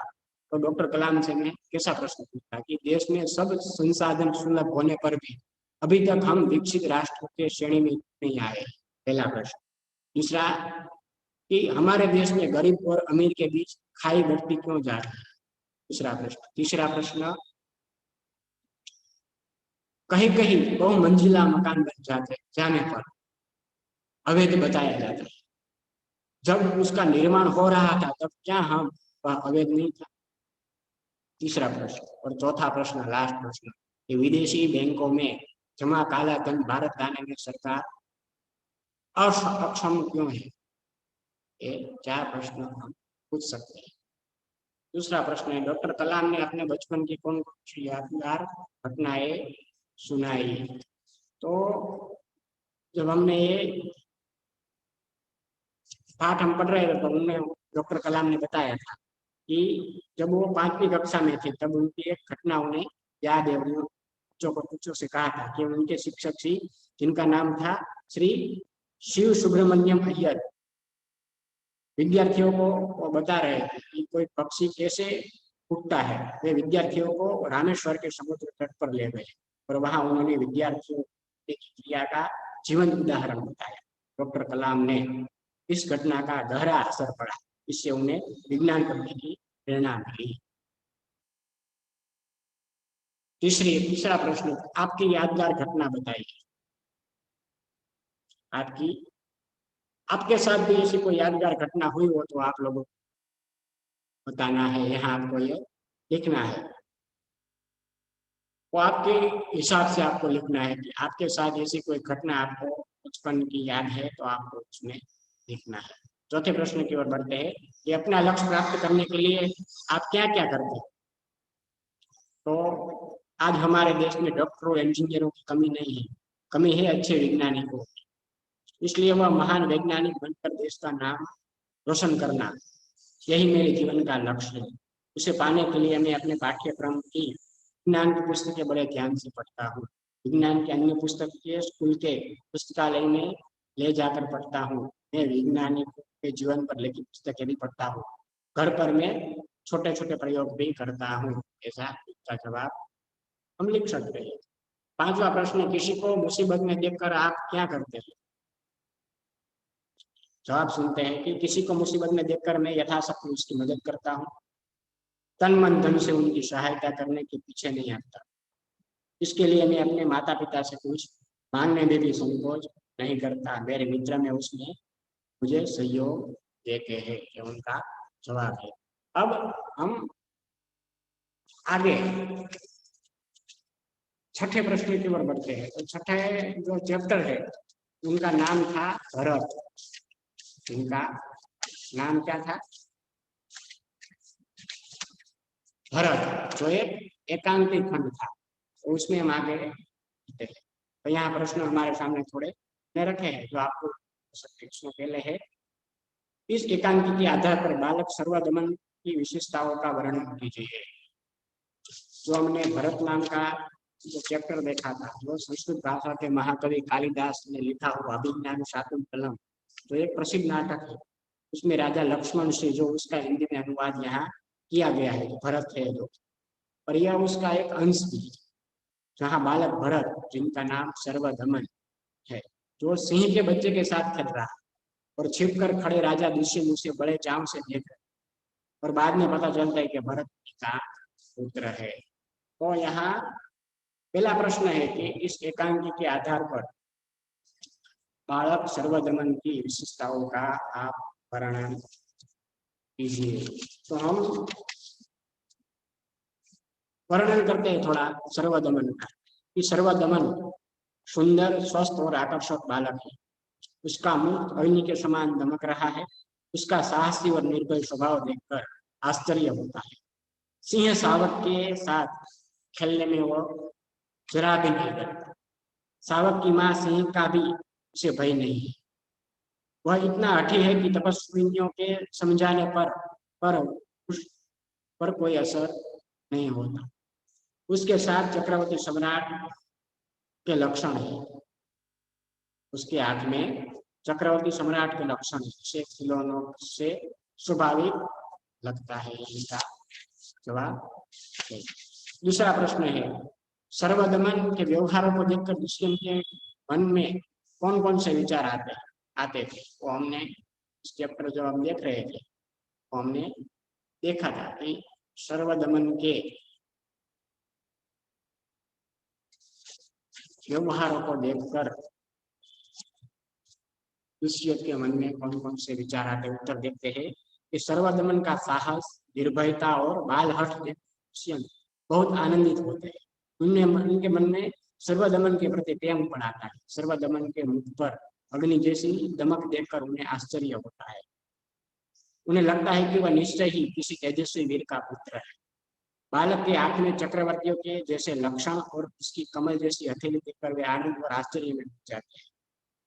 तो डॉक्टर कलाम से मैं कैसा प्रश्न पूछता कि देश में सब संसाधन सुलभ होने पर भी अभी तक हम विकसित राष्ट्र के श्रेणी में नहीं आए। पहला प्रश्न। दूसरा कि हमारे देश में गरीब और अमीर के बीच खाई बढ़ती क्यों जा रही है। दूसरा प्रश्न। तीसरा प्रश्न, कहीं कहीं बहुमंजिला मकान बन जाने पर अवैध बताया जाता है। जब उसका निर्माण हो रहा था तब क्या हम वह अवैध नहीं था। तीसरा प्रश्न। और चौथा प्रश्न, लास्ट प्रश्न, कि विदेशी बैंकों में जमा काला धन भारत लाने में सरकार अक्षम क्यों है। ये 4 प्रश्न हम पूछ सकते हैं। दूसरा प्रश्न है, डॉक्टर कलाम ने अपने बचपन की कौन कौन सी यादगार घटनाएं सुनाई। तो जब हमने ये पाठ हम पढ़ रहे थे तो उन्हें डॉक्टर कलाम ने बताया था कि जब वो 5वीं कक्षा में थे तब उनकी एक घटना उन्हें याद है। उन्होंने बच्चों से कहा था कि उनके शिक्षक श्री, जिनका नाम था श्री शिव सुब्रमण्यम अय्यर, विद्यार्थियों को वो बता रहे थे कि कोई पक्षी कैसे उड़ता है। वे विद्यार्थियों को रामेश्वर के समुद्र तट पर ले गए और वहां उन्होंने विद्यार्थियों की क्रिया का जीवंत उदाहरण बताया। डॉक्टर कलाम ने इस घटना का गहरा असर पड़ा, इससे उन्हें विज्ञान पढ़ने की प्रेरणा मिली। तीसरा प्रश्न, आपकी यादगार घटना बताइए। आपके साथ भी ऐसी कोई यादगार घटना हुई हो तो आप लोगों को बताना है। यहाँ आपको ये लिखना है। वो आपके हिसाब से आपको लिखना है कि आपके साथ ऐसी कोई घटना आपको बचपन की याद है तो आपको उसमें लिखना है। चौथे प्रश्न की ओर बढ़ते हैं कि अपना लक्ष्य प्राप्त करने के लिए आप क्या क्या करते हैं। तो आज हमारे देश में डॉक्टरों इंजीनियरों की कमी नहीं है, कमी है अच्छे वैज्ञानिकों की। इसलिए वह महान वैज्ञानिक बनकर देश का नाम रोशन करना, यही मेरे जीवन का लक्ष्य है। उसे पाने के लिए मैं अपने पाठ्यक्रम की विज्ञान की पुस्तकें बड़े ध्यान से पढ़ता हूँ। विज्ञान की अन्य पुस्तकें स्कूल के पुस्तकालय में ले जाकर पढ़ता हूँ। मैं वैज्ञानिकों के जीवन पर लिखित पुस्तकें भी पढ़ता हूँ। घर पर मैं छोटे छोटे प्रयोग भी करता हूँ। ऐसा इसका जवाब हम लिख सकते हैं। 5वां प्रश्न, किसी को मुसीबत में देखकर आप क्या करते हैं। जवाब सुनते हैं कि किसी को मुसीबत में देखकर मैं यथाशक्ति उसकी मदद करता हूँ। तन मन धन से उनकी सहायता करने के पीछे नहीं हटता। इसके लिए मैं अपने माता पिता से कुछ मांगने में भी संकोच नहीं करता। मेरे मित्र में उसने मुझे सहयोग देते हैं। ये उनका जवाब है। अब हम आगे छठे प्रश्न की ओर बढ़ते हैं। तो छठे जो चैप्टर है उनका नाम था भरत। इनका नाम क्या था। भरत, जो एक एकांकी खंड था, तो उसमें हम आगे बढ़ते हैं। तो यहाँ प्रश्न हमारे सामने थोड़े में रखे हैं जो आपको इसमें पहले है, इस एकांकी के आधार पर बालक सर्वदमन की विशेषताओं का वर्णन कीजिए। जो हमने भरत नाम का जो चैप्टर देखा था, जो संस्कृत भाषा के महाकवि कालिदास ने लिखा हुआ अभिज्ञान शाकुंतलम, जो एक प्रसिद्ध नाटक है, उसमें राजा लक्ष्मण से जो उसका हिंदी में अनुवाद यहाँ किया गया है, जो भरत है जो, और यह उसका एक अंश भी है, जहाँ बालक भरत, जिनका नाम सर्वदमन है, जो सिंह के बच्चे के साथ खेल रहा और छिप कर खड़े राजा दुष्यंत उसे बड़े चाव से देख रहे, और बाद में पता चलता है कि भरत का पुत्र है। तो यहाँ पहला प्रश्न है कि इस एकांकी के आधार पर बालक सर्वदमन की विशेषताओं का आप वर्णन कीजिए। तो हम वर्णन करते हैं थोड़ा सर्वदमन का, कि सर्वदमन सुंदर, स्वस्थ और आकर्षक बालक है। उसका मुख अग्नि के समान दमक रहा है। उसका साहसी और निर्भय स्वभाव देखकर आश्चर्य होता है। सिंह शावक के साथ खेलने में वो जरा भी नहीं डरता। शावक की माँ सिंह का भी उसे भय नहीं है। वह इतना हठी है कि तपस्वियों के समझाने पर उस पर कोई असर नहीं होता। उसके साथ चक्रवर्ती सम्राट के लक्षण है। उसके हाथ में चक्रवर्ती सम्राट के लक्षण है, जिसे खिलौनों से स्वाभाविक लगता है। इनका जवाब है। दूसरा प्रश्न है, सर्वदमन के व्यवहारों को देखकर दुष्यंत के मन में कौन कौन से विचार आते थे? वो हमने इस चैप्टर जो हम देख रहे थे, वो हमने देखा था कि सर्वदमन के व्यवहारों को देखकर दुष्यंत के मन में कौन कौन से विचार आते? उत्तर देखते हैं कि सर्वदमन का साहस, निर्भयता और बाल हठ देख दुष्यंत बहुत आनंदित होते हैं। उनके मन में सर्वदमन के प्रति प्रेम पण आता है। सर्वदमन के मुख पर अग्नि जैसी दमक देखकर उन्हें आश्चर्य होता है। उन्हें लगता है कि वह निश्चय ही किसी तेजस्वी वीर का पुत्र है। बालक के आंख में चक्रवर्तियों के जैसे लक्षण और उसकी कमल जैसी हथेली देखकर वे आनंद और आश्चर्य में डूब जाते हैं।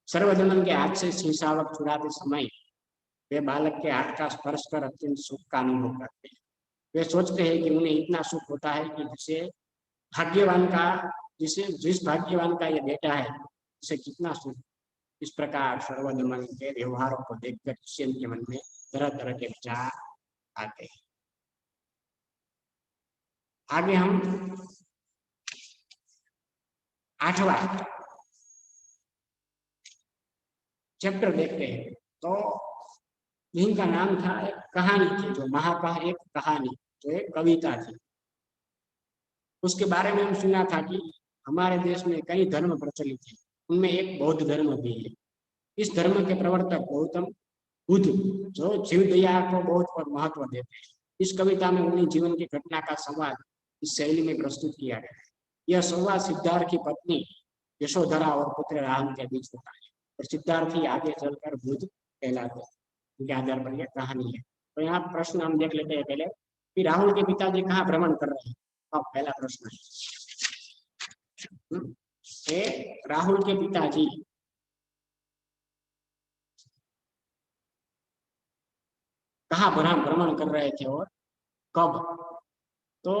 सर्वदमन के हाथ से शीशावक छुड़ाते समय वे बालक के हाथ का स्पर्श कर अत्यंत सुख का अनुभव करते हैं। वे सोचते हैं कि उन्हें इतना सुख होता है कि भाग्यवान का जिस भाग्यवान का यह बेटा है, उसे कितना सुख। इस प्रकार सर्वदमन के व्यवहारों को देखकर दुष्यंत के मन में तरह तरह के विचार आते हैं। आगे हम 8वां चैप्टर देखते हैं। तो इनका नाम था, एक कहानी थी, जो महाकाव्य, एक कहानी, जो एक कविता थी। उसके बारे में हम सुना था कि हमारे देश में कई धर्म प्रचलित है, उनमें एक बौद्ध धर्म भी है। इस धर्म के प्रवर्तक गौतम बुद्ध जो जीव दया को बहुत महत्व देते हैं। इस कविता में उन्हीं जीवन की घटना का संवाद इस शैली में प्रस्तुत किया गया है। यह संवाद सिद्धार्थ की पत्नी यशोधरा और पुत्र राम के बीच होता है, और सिद्धार्थ ही आगे चलकर बुद्ध कहलाते हैं। उनके आधार पर यह कहानी है। तो यहाँ प्रश्न हम देख लेते हैं पहले कि राहुल के पिताजी कहाँ भ्रमण कर रहे हैं। अब पहला प्रश्न है, राहुल के पिताजी कहाँ भ्रमण कर रहे थे और कब? तो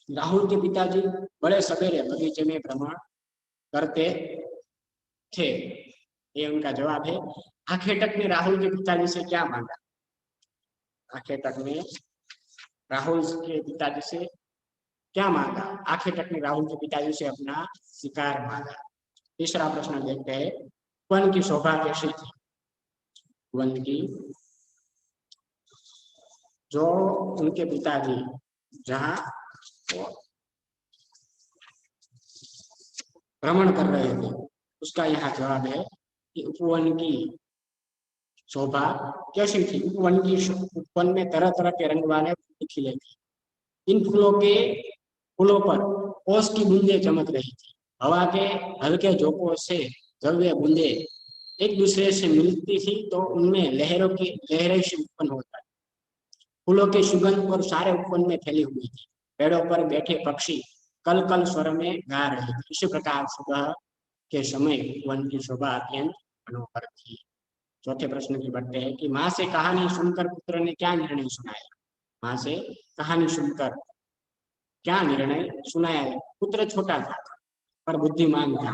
राहुल के पिताजी बड़े सवेरे बगीचे में भ्रमण करते थे, ये उनका जवाब है। आखेटक ने राहुल के पिताजी से क्या मांगा? आखेटक ने राहुल के पिताजी से क्या मांगा? आखेटक ने राहुल के पिताजी से अपना शिकार मांगा। तीसरा प्रश्न देखते हैं, वन की शोभा कैसी थी? वन की, जो उनके पिताजी जहाँ भ्रमण कर रहे थे, उसका यहाँ जवाब है कि उपवन की शोभा कैसी थी? उपवन में तरह तरह के रंग वाले फूल खिले थे। इन फूलों पर ओस की बूंदे चमक रही थी। हवा के हल्के झोंकों से जब वे बूंदे एक दूसरे से मिलती थी तो उनमें लहरें से उत्पन्न होता। फूलों की सुगंध और सारे उपवन में फैली हुई थी। पेड़ों पर बैठे पक्षी कल कल स्वर में गा रहे थे। इसी प्रकार सुबह के समय वन की शोभा अत्यंत मनोहर थी। चौथे प्रश्न की बढ़ते हैं कि माँ से कहानी सुनकर पुत्र ने क्या निर्णय सुनाया? माँ से कहानी सुनकर क्या निर्णय सुनाया? पुत्र छोटा था पर बुद्धिमान था।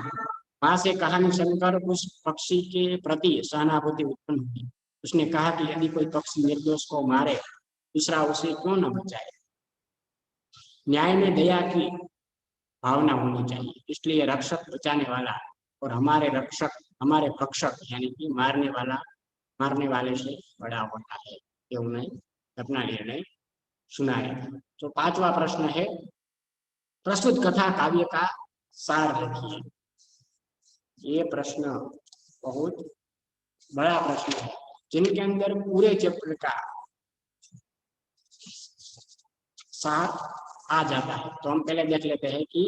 माँ से कहानी सुनकर उस पक्षी के प्रति सहानुभूति उत्पन्न हुई। उसने कहा कि यदि कोई पक्षी निर्दोष को मारे, दूसरा उसे क्यों न बचाए? न्याय में दया की भावना होनी चाहिए। इसलिए रक्षक बचाने वाला और हमारे भक्षक यानी कि मारने वाले से बड़ा होता है। ये उन्हें अपना निर्णय सुनाया। तो 5वां प्रश्न है, प्रस्तुत कथा काव्य का सार लिखिए। ये प्रश्न बहुत बड़ा प्रश्न है, जिनके अंदर पूरे चैप्टर का सार आ जाता है। तो हम पहले देख लेते हैं कि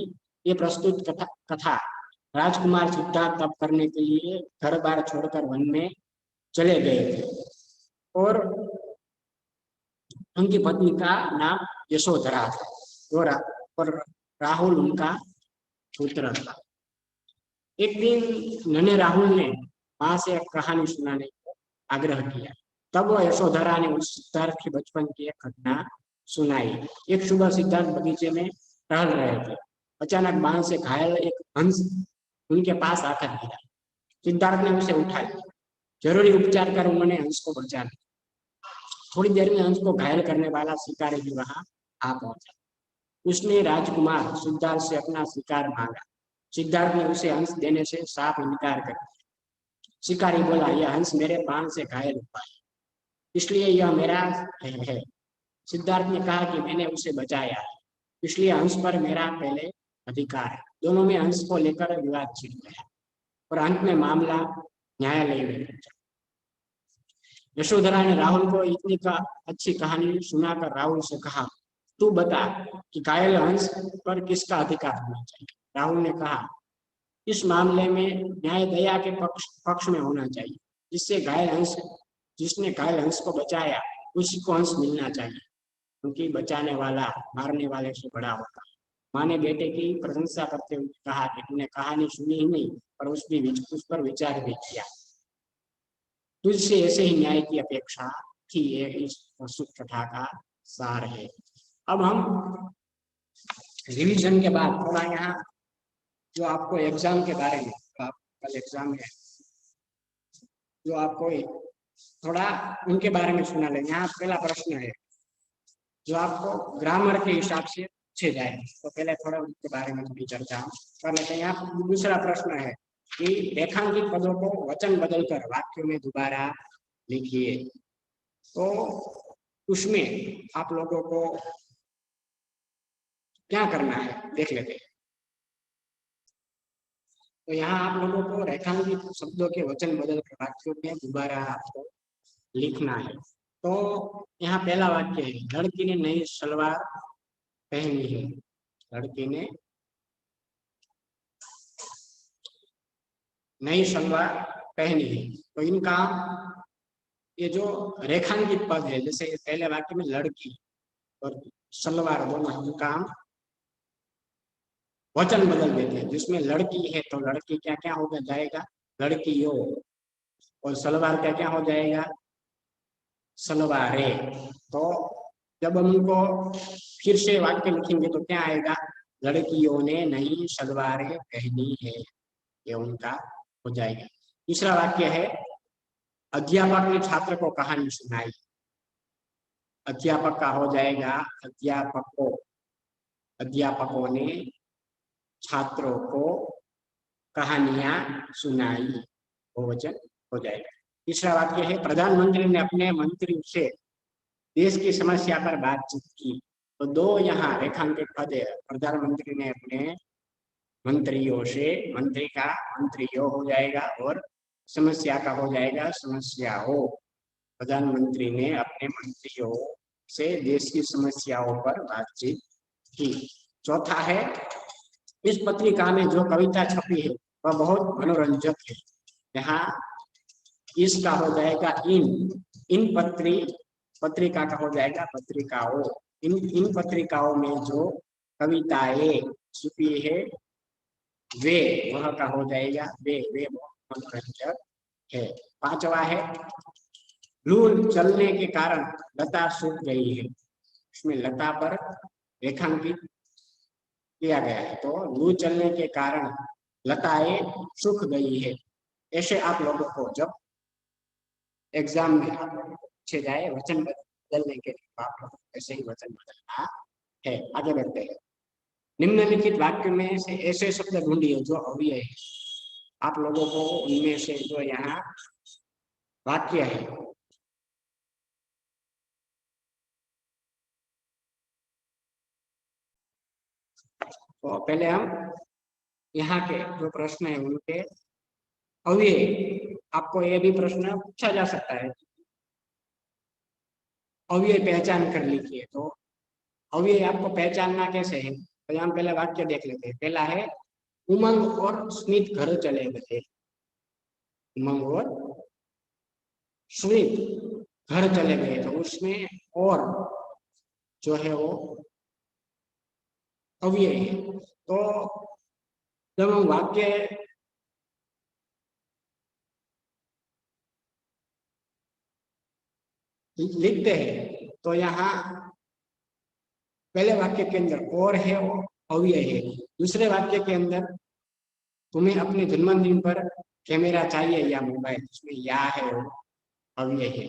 ये प्रस्तुत कथा राजकुमार सिद्धार्थ तप करने के लिए घर बार छोड़कर वन में चले गए थे, और उनकी पत्नी का नाम यशोधरा था, और राहुल उनका पुत्र था। एक दिन नन्हे राहुल ने माँ से एक कहानी सुनाने का आग्रह किया। तब वह यशोधरा ने उस सिद्धार्थ की बचपन की एक घटना सुनाई। एक सुबह सिद्धार्थ बगीचे में टहल रहे थे। अचानक बाण से घायल एक हंस उनके पास आकर गिरा। सिद्धार्थ ने उसे उठाया। जरूरी उपचार कर उन्होंने हंस को बचा लिया। थोड़ी देर में हंस को घायल करने वाला शिकारी भी वहां आ पहुंचा। उसने राजकुमार सिद्धार्थ से अपना शिकार मांगा। सिद्धार्थ ने उसे हंस देने से साफ इनकार कर दिया। शिकारी बोला, यह हंस मेरे बाण से घायल हुआ है, इसलिए यह मेरा है। सिद्धार्थ ने कहा कि मैंने उसे बचाया है, इसलिए हंस पर मेरा पहले अधिकार है। दोनों में हंस को लेकर विवाद छिड़ गया, और अंत में मामला न्यायालय में पहुंचा। यशोधरा ने राहुल को इतनी अच्छी कहानी सुनाकर राहुल से कहा, तू बता कि घायल हंस पर किसका अधिकार होना चाहिए। राहुल ने कहा, इस मामले में न्याय दया के पक्ष में होना चाहिए। जिसने घायल हंस को बचाया उसी को हंस मिलना चाहिए, क्योंकि बचाने वाला मारने वाले से बड़ा होता है। माँ ने बेटे की प्रशंसा करते हुए कहा कि तूने कहानी सुनी ही नहीं, पर उस पर विचार भी किया। तुझसे ऐसे ही न्याय की अपेक्षा थी। ये इस प्रस्तुत कथा का सार है। अब हम रिवीजन के बाद थोड़ा यहाँ जो आपको एग्जाम के बारे में, आप कल एग्जाम है, जो आपको थोड़ा उनके बारे में सुना लेंगे। यहाँ पहला प्रश्न है जो आपको ग्रामर के हिसाब से पूछे जाए, तो पहले थोड़ा उनके बारे में थोड़ी चर्चा कर लेते हैं। यहाँ दूसरा प्रश्न है कि रेखांकित पदों को वचन बदलकर वाक्यों में दोबारा लिखिए। तो उसमें आप लोगों को क्या करना है देख लेते हैं। तो यहाँ आप लोगों को रेखांकित शब्दों के वचन बदलकर वाक्यों में दोबारा आपको लिखना है। तो यहाँ पहला वाक्य है, लड़की ने नई सलवार पहनी है। लड़की ने नई सलवार पहनी है। तो इनका ये जो रेखांकित पद है, जैसे पहले वाक्य में लड़की और सलवार दोनों का वचन बदल देते हैं। जिसमें लड़की है तो लड़की क्या क्या हो जाएगा, लड़कियों, और सलवार क्या क्या हो जाएगा, सलवारे। तो जब हम उनको फिर से वाक्य लिखेंगे तो क्या आएगा, लड़कियों ने नई सलवारें पहनी है, ये उनका हो जाएगा। तीसरा वाक्य है, अध्यापक ने छात्र को कहानी सुनाई। अध्यापक का हो जाएगा अध्यापकों ने छात्रों को कहानियां सुनाई, बहुवचन हो जाएगा। तीसरा वाक्य है, प्रधानमंत्री ने अपने मंत्री से देश की समस्या पर बातचीत की। तो दो यहाँ रेखांकित पद है, प्रधानमंत्री ने अपने मंत्रियों से, मंत्री का मंत्रियों हो जाएगा, और समस्या का हो जाएगा समस्याओं। प्रधानमंत्री ने अपने मंत्रियों से देश की समस्याओं पर बातचीत की। चौथा है, इस पत्रिका में जो कविता छपी है वह बहुत मनोरंजक है। यहाँ इसका हो जाएगा इन पत्रिका का हो जाएगा पत्रिकाओं। इन पत्रिकाओं में जो कविताएं छपी है वे, वह का हो जाएगा वे बहुत मनोरंजक है। पांचवा है, लू चलने के कारण लता सूख गई है। इसमें लता पर रेखांकित किया गया है। तो लू चलने के कारण लताएं सूख गई है। ऐसे आप लोगों को जब एग्जाम में आप लोगों को पूछे जाए वचन बदलने के लिए, आप लोगों को ऐसे ही वचन बदलना है। आगे बढ़ते हैं। निम्नलिखित वाक्य में से ऐसे शब्द ढूंढिए जो अव्यय है। आप लोगों को उनमें से जो यहाँ वाक्य है, तो पहले हम यहाँ के जो प्रश्न है उनके अव्यय, आपको ये भी प्रश्न पूछा जा सकता है, अव्यय पहचान कर लीजिए। तो अव्यय आपको पहचानना कैसे है, तो हम पहले वाक्य देख लेते हैं। पहला है उमंग और स्मित घर चले गए। उमंग और स्मित घर चले गए, तो उसमें और जो है वो अव्यय है। तो जब हम वाक्य लिखते हैं तो यहाँ पहले वाक्य के अंदर और है वो अव्यय है, दूसरे वाक्य के अंदर तुम्हें अपने जन्मदिन पर कैमरा चाहिए या मोबाइल, उसमें या है वो अव्यय है।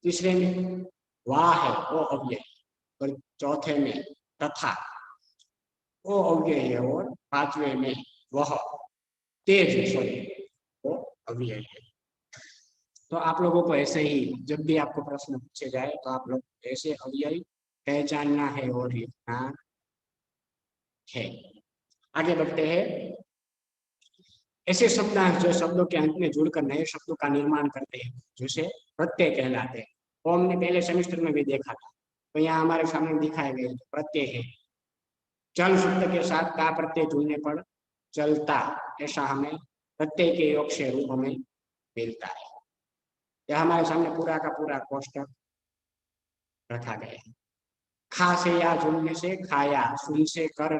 तीसरे में वाह है वो अव्यय है, और चौथे में तथा वो अव्यय है, और पांचवे में वह तेज सॉरी वो अव्यय है। तो आप लोगों को ऐसे ही जब भी आपको प्रश्न पूछे जाए तो आप लोग ऐसे अव्यय पहचानना है और लिखना है। आगे बढ़ते हैं। ऐसे शब्दांश जो शब्दों के अंत में जुड़कर नए शब्दों का निर्माण करते हैं, जैसे प्रत्यय कहलाते हैं। वो हमने पहले सेमेस्टर में भी देखा था, तो यहाँ हमारे सामने दिखाए गए प्रत्यय है। चल शब्द के साथ का प्रत्यय जुड़ने पर चलता, ऐसा हमें प्रत्यय के योग से रूप हमें मिलता है। यह हमारे सामने पूरा का पूरा कोष्टक रखा गया है। खा से या जुड़ने से खाया, सुन से कर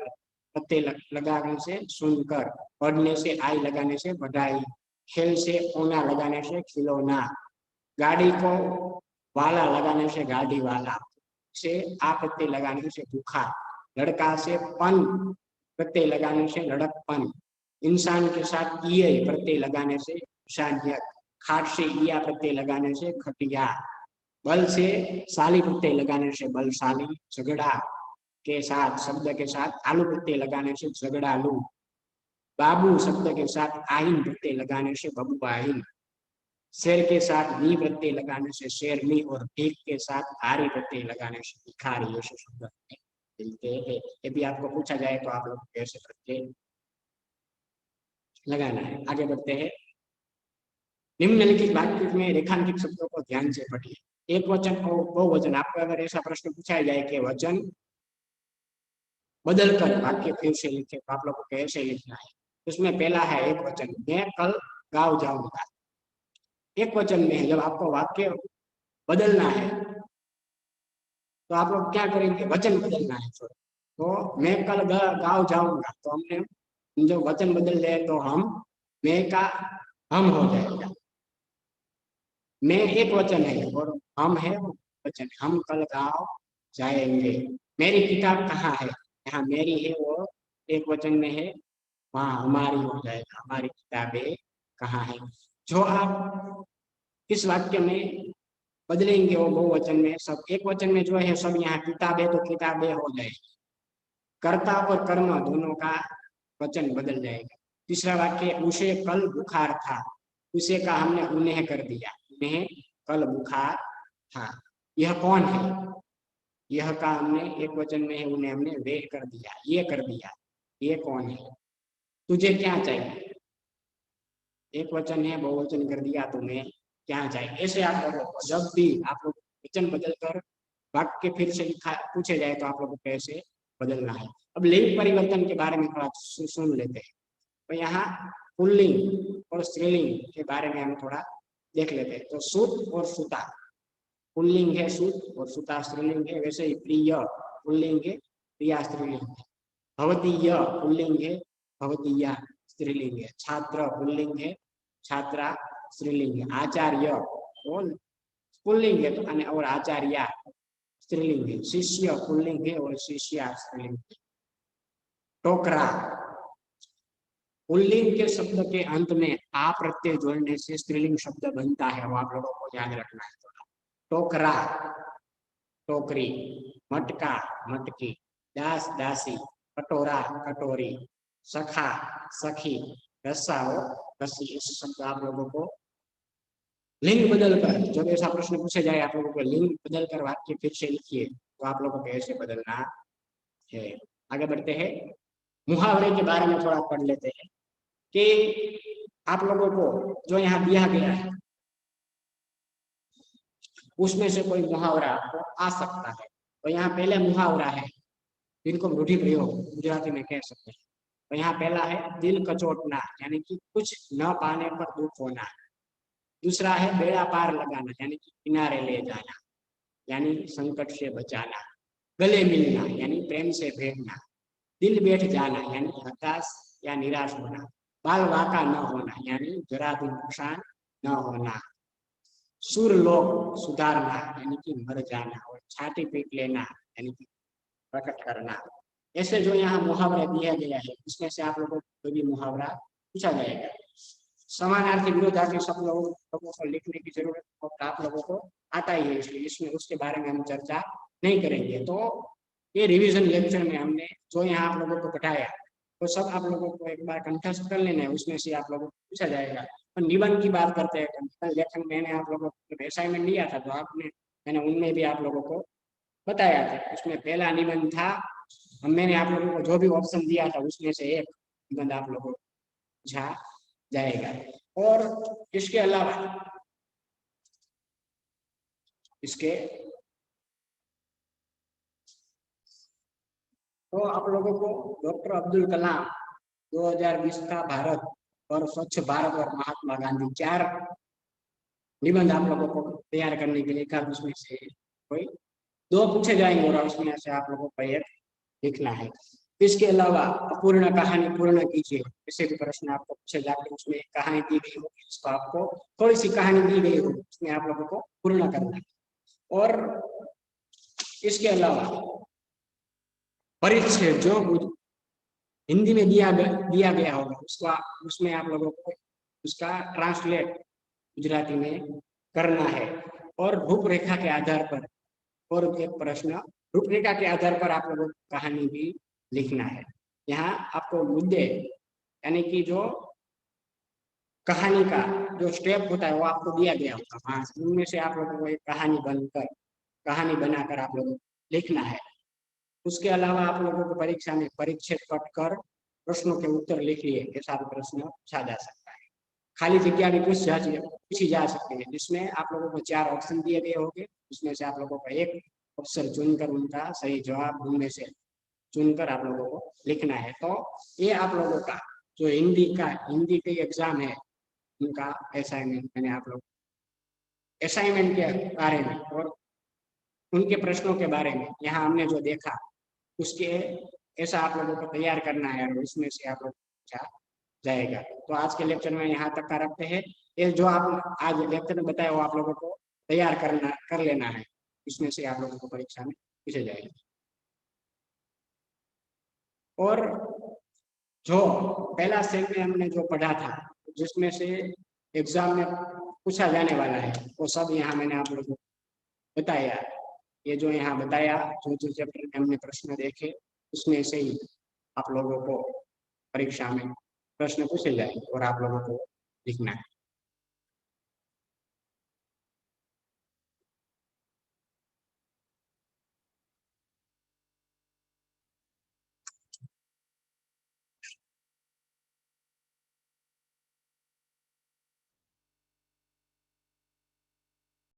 प्रत्यय लगाने से सुनकर, पढ़ने से आई लगाने से बढ़ाई, खेल से ओना लगाने से खिलौना, गाड़ी को वाला लगाने से गाड़ी वाला, से आ प्रत्यय लगाने से भूखा, लड़का से पन प्रत्यय लगाने से लड़कपन, इंसान के साथ ईय प्रत्यय लगाने से इंसानियत, खाट से ईया प्रत्यय लगाने से खटिया, बल से साली प्रत्यय लगाने से बलशाली, झगड़ा के साथ शब्द के साथ आलू प्रत्यय लगाने से झगड़ालू, बाबू शब्द के साथ आइन प्रत्यय लगाने से बबुआइन, शेर के साथ नी प्रत्यय लगाने से शेरनी, और भीख के साथ भारी प्रत्यय लगाने से भिखारी, ऐसे शब्द मिलते हैं। ये भी आपको पूछा जाए तो आप लोग कैसे प्रत्यय लगाना है। आगे बढ़ते हैं। निम्नलिखित वाक्य में रेखांकित शब्दों को ध्यान से पढ़िए। एक वचन और बहुवचन, आपको अगर ऐसा प्रश्न पूछा जाए कि वचन बदल कर वाक्य फिर से लिखे तो आप लोग को कैसे लिखना है। उसमें पहला है एक वचन, मैं कल गांव जाऊंगा। एक वचन में जब आपको वाक्य बदलना है तो आप लोग क्या करेंगे, वचन बदलना है। तो मैं कल गांव जाऊंगा, तो हमने जो वचन बदल दे तो हम मैं का हम हो जाएगा। मैं एक वचन है और हम है वचन, हम कल गांव जाएंगे। मेरी किताब कहाँ है, यहाँ मेरी है वो एक वचन में है, वहाँ हमारी हो जाएगा, हमारी किताबें कहाँ है। जो आप इस वाक्य में बदलेंगे वो बहुवचन में, सब एक वचन में जो है सब यहाँ किताबें तो किताबें हो जाएगी। कर्ता और कर्म दोनों का वचन बदल जाएगा। तीसरा वाक्य, उसे कल बुखार था, उसे का हमने उन्हें कर दिया, उन्हें कल बुखार था। यह कौन है, यह का हमने एक वचन में है, उन्हें हमने वे कर दिया, ये कर दिया, ये कौन है। तुझे क्या चाहिए, एक वचन है बहुवचन कर दिया, तुम्हें क्या चाहिए। ऐसे आप लोगों को जब भी आप लोग वचन बदल कर वाक्य फिर से लिखा पूछे जाए तो आप लोगों को कैसे बदलना है। अब लिंग परिवर्तन के बारे में थोड़ा सुन लेते हैं। तो यहाँ पुल्लिंग और स्त्रीलिंग के बारे में हम थोड़ा देख लेते हैं। तो सुत और सुता, पुल्लिंग है सुत और सुता स्त्रीलिंग है। वैसे ही प्रिय पुल्लिंग है, प्रिया स्त्रीलिंग है। भवतीय पुल्लिंग है, भवतीया स्त्रीलिंग है। छात्र पुल्लिंग है, छात्रा स्त्रीलिंग है। आचार्य और पुल्लिंग है तो और आचार्या स्त्रीलिंग है। शिष्य पुल्लिंग है और शिष्या स्त्रीलिंग है। टोकरा, पुल्लिंग के शब्द के अंत में आ प्रत्यय जोड़ने से स्त्रीलिंग शब्द बनता है, वो आप लोगों को याद रखना है थोड़ा। टोकरा टोकरी, मटका मटकी, दास दासी, कटोरा कटोरी, सखा सखी, रस्सा हो रस्सी। इस शब्द आप लोगों को लिंग बदल कर, जब ऐसा प्रश्न पूछे जाए आप लोगों को लिंग बदल कर वाक्य फिर से लिखिए तो आप लोगों को ऐसे बदलना है। आगे बढ़ते हैं। मुहावरे के बारे में थोड़ा पढ़ लेते हैं कि आप लोगों को जो यहाँ दिया गया है उसमें से कोई मुहावरा आपको आ सकता है। तो यहाँ पहले मुहावरा है जिनको रूढ़ि प्रयोग गुजराती में कह सकते हैं। तो यहाँ पहला है दिल कचोटना, यानी कि कुछ न पाने पर दुख होना। दूसरा है बेड़ा पार लगाना, यानी कि किनारे ले जाना, यानी संकट से बचाना। गले मिलना, यानी प्रेम से भेजना। दिल बैठ जाना, यानी हताश या निराश होना। बाल वाका न होना, यानी जरा भी नुकसान न होना। सुर लोग सुधारना, यानी कि मर जाना। और छाती पीट लेना, यानी कि प्रकट करना। ऐसे जो यहाँ मुहावरा दिया गया है इसमें से आप लोगों को कोई भी मुहावरा पूछा जाएगा। समानार्थी विरोधार्थी सब लोगों को लिखने की जरूरत और आप लोगों को आता ही है, इसलिए इसमें उसके बारे में हम चर्चा नहीं करेंगे। तो ये रिवीजन लेक्चर में हमने जो यहाँ आप लोगों को पढ़ाया तो सब आप लोगों को एक बार कंठस्थ कर लेना है, उसमें से आप लोगों को पूछा जाएगा। और निबंध की बात करते हैं तो निबंध लेखन मैंने आप लोगों को असाइनमेंट दिया था तो मैंने उनमें भी आप लोगों को बताया था। उसमें पहला निबंध था, मैंने आप लोगों को जो भी ऑप्शन दिया था उसमें से एक निबंध आप लोगों को पूछा जाएगा। और इसके अलावा इसके तो आप लोगों को डॉक्टर अब्दुल कलाम 2020 का भारत और स्वच्छ भारत और महात्मा गांधी 4 निबंध आप लोगों को तैयार करने के लिए कहा, उसमें से कोई 2 पूछे जाएंगे और उसमें से आप लोगों को एक लिखना है। इसके अलावा अपूर्ण कहानी पूर्ण कीजिए, ऐसे भी प्रश्न आपको पूछे जाकर उसमें एक कहानी दी गई होगी, इसको आपको थोड़ी सी कहानी दी गई होगी, उसमें आप लोगों को पूर्ण करना है। और इसके अलावा परिच्छेद जो हिंदी में दिया गया होगा उसका उसमें आप लोगों को उसका ट्रांसलेट गुजराती में करना है। और रूपरेखा के आधार पर और एक प्रश्न रूपरेखा के आधार पर आप लोगों को कहानी भी लिखना है। यहाँ आपको मुद्दे यानी कि जो कहानी का जो स्टेप होता है वो आपको दिया गया होगा, हाँ उनमें से आप लोगों को एक कहानी बनाकर आप लोगों को लिखना है। उसके अलावा आप लोगों को परीक्षा में परिच्छेद कट कर प्रश्नों के उत्तर लिखिए, ऐसा प्रश्न पूछा जा सकता है। खाली जगह भी पूछी जा सकती है, जिसमें आप लोगों को 4 ऑप्शन दिए गए होंगे, उसमें से आप लोगों को एक ऑप्शन चुनकर उनका सही जवाब उनमें से चुनकर आप लोगों को लिखना है। तो ये आप लोगों का जो हिंदी के एग्जाम है उनका असाइनमेंट मैंने आप लोग असाइनमेंट के बारे में और उनके प्रश्नों के बारे में यहाँ हमने जो देखा उसके ऐसा आप लोगों को तैयार करना है और उसमें से आप लोग पूछा जाएगा। तो आज के लेक्चर में यहाँ तक का रखते हैं। ये जो आप आज लेक्चर में बताया वो आप लोगों को तैयार कर लेना है, इसमें से आप लोगों को परीक्षा में पूछे जाएगा। और जो पहला सेम में हमने जो पढ़ा था जिसमें से एग्जाम में पूछा जाने वाला है वो सब यहाँ मैंने आप लोगों को बताया। ये जो यहाँ बताया जो चैप्टर में हमने प्रश्न देखे उसमें से ही आप लोगों को परीक्षा में प्रश्न पूछे जाएंगे और आप लोगों को लिखना है।